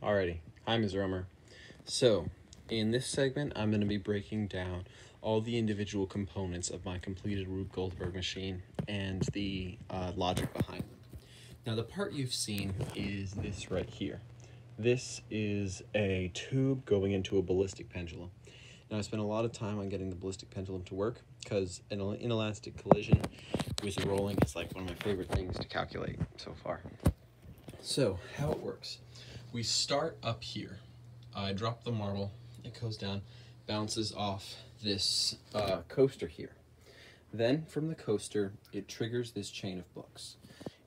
Alrighty, I'm his drummer. So, in this segment, I'm going to be breaking down all the individual components of my completed Rube Goldberg machine and the logic behind them. Now, the part you've seen is this right here. This is a tube going into a ballistic pendulum. Now, I spent a lot of time on getting the ballistic pendulum to work because an inelastic collision with rolling is like one of my favorite things to calculate so far. So, how it works. We start up here. I drop the marble, it goes down, bounces off this coaster here. Then from the coaster, it triggers this chain of books.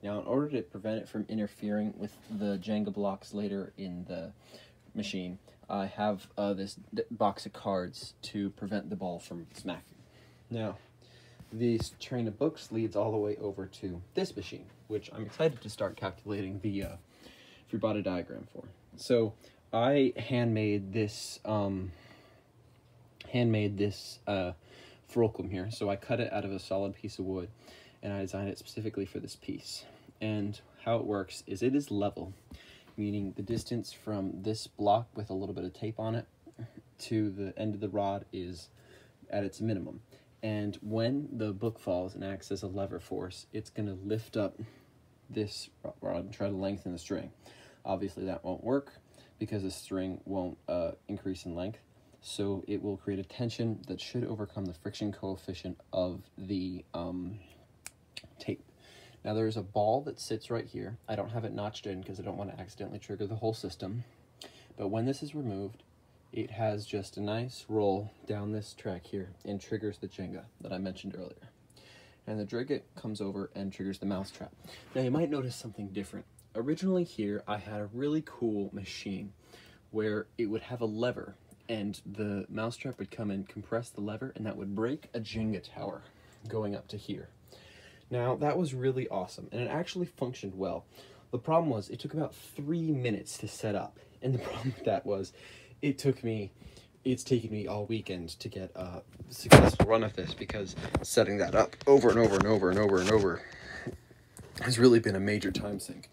Now, in order to prevent it from interfering with the Jenga blocks later in the machine, I have this box of cards to prevent the ball from smacking. Now, this train of books leads all the way over to this machine, which I'm excited to start calculating the free body diagram for. So I handmade this fulcrum here. So I cut it out of a solid piece of wood, and I designed it specifically for this piece. And how it works is it is level, meaning the distance from this block with a little bit of tape on it to the end of the rod is at its minimum. And when the book falls and acts as a lever force, it's going to lift up this rod and try to lengthen the string. Obviously that won't work because the string won't increase in length, so it will create a tension that should overcome the friction coefficient of the tape. Now there's a ball that sits right here. I don't have it notched in because I don't want to accidentally trigger the whole system, but when this is removed, it has just a nice roll down this track here and triggers the Jenga that I mentioned earlier. And the Drigget comes over and triggers the mousetrap. Now you might notice something different. Originally here, I had a really cool machine where it would have a lever and the mousetrap would come and compress the lever, and that would break a Jenga tower going up to here. Now that was really awesome and it actually functioned well. The problem was it took about 3 minutes to set up, and the problem with that was it's taken me all weekend to get a successful run of this, because setting that up over and over and over and over and over has really been a major time sink.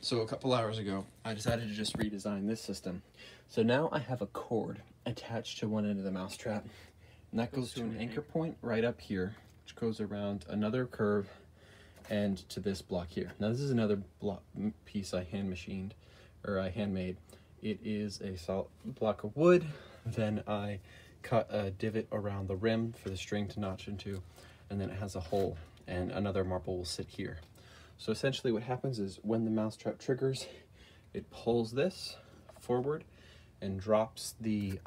So a couple hours ago, I decided to just redesign this system. So now I have a cord attached to one end of the mousetrap, and that goes to an anchor point right up here, which goes around another curve and to this block here. Now this is another piece I handmade. It is a solid block of wood. Then I cut a divot around the rim for the string to notch into, and then it has a hole, and another marble will sit here. So essentially what happens is when the mousetrap triggers, it pulls this forward and drops the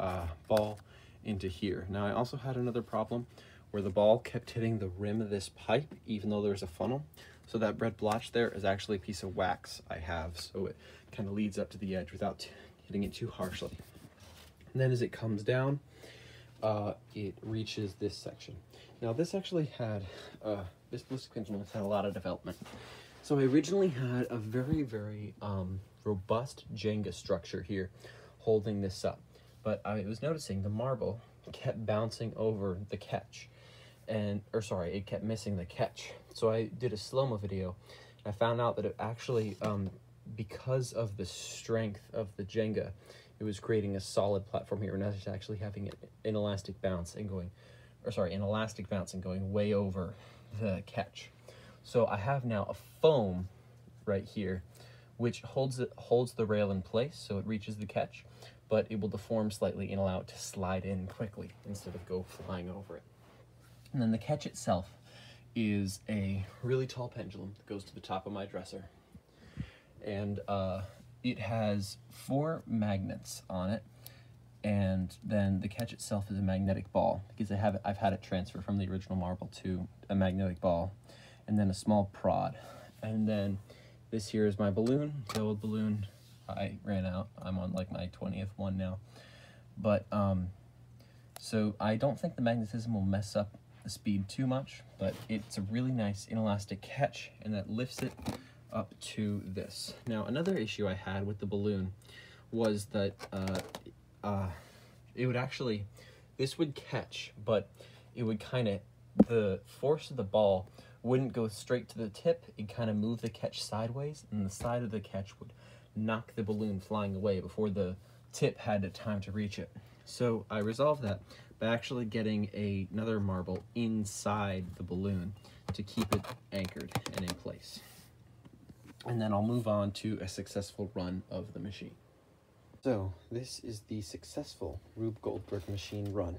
ball into here. Now I also had another problem where the ball kept hitting the rim of this pipe even though there's a funnel. So that red blotch there is actually a piece of wax I have, so it kind of leads up to the edge without hitting it too harshly. And then as it comes down, it reaches this section. Now this actually had, this ballistic pendulum has had a lot of development. So I originally had a very, very robust Jenga structure here holding this up. But I was noticing the marble kept bouncing over the catch. It kept missing the catch. So I did a slow-mo video. I found out that it actually, because of the strength of the Jenga, it was creating a solid platform here, and now it's actually having an inelastic bounce and going way over the catch. So I have now a foam right here, which holds the rail in place so it reaches the catch, but it will deform slightly and allow it to slide in quickly instead of go flying over it. And then the catch itself is a really tall pendulum that goes to the top of my dresser, and it has 4 magnets on it, and then the catch itself is a magnetic ball, because I've had it transfer from the original marble to a magnetic ball, and then a small prod. And then this here is my balloon, the old balloon. I ran out. I'm on like my 20th one now. But so I don't think the magnetism will mess up the speed too much, but it's a really nice inelastic catch, and that lifts it up to this. Now another issue I had with the balloon was that this would catch, but it would the force of the ball wouldn't go straight to the tip. It kind of moved the catch sideways, and the side of the catch would knock the balloon flying away before the tip had time to reach it. So I resolved that by actually getting another marble inside the balloon to keep it anchored and in place. And then I'll move on to a successful run of the machine. So this is the successful Rube Goldberg machine run.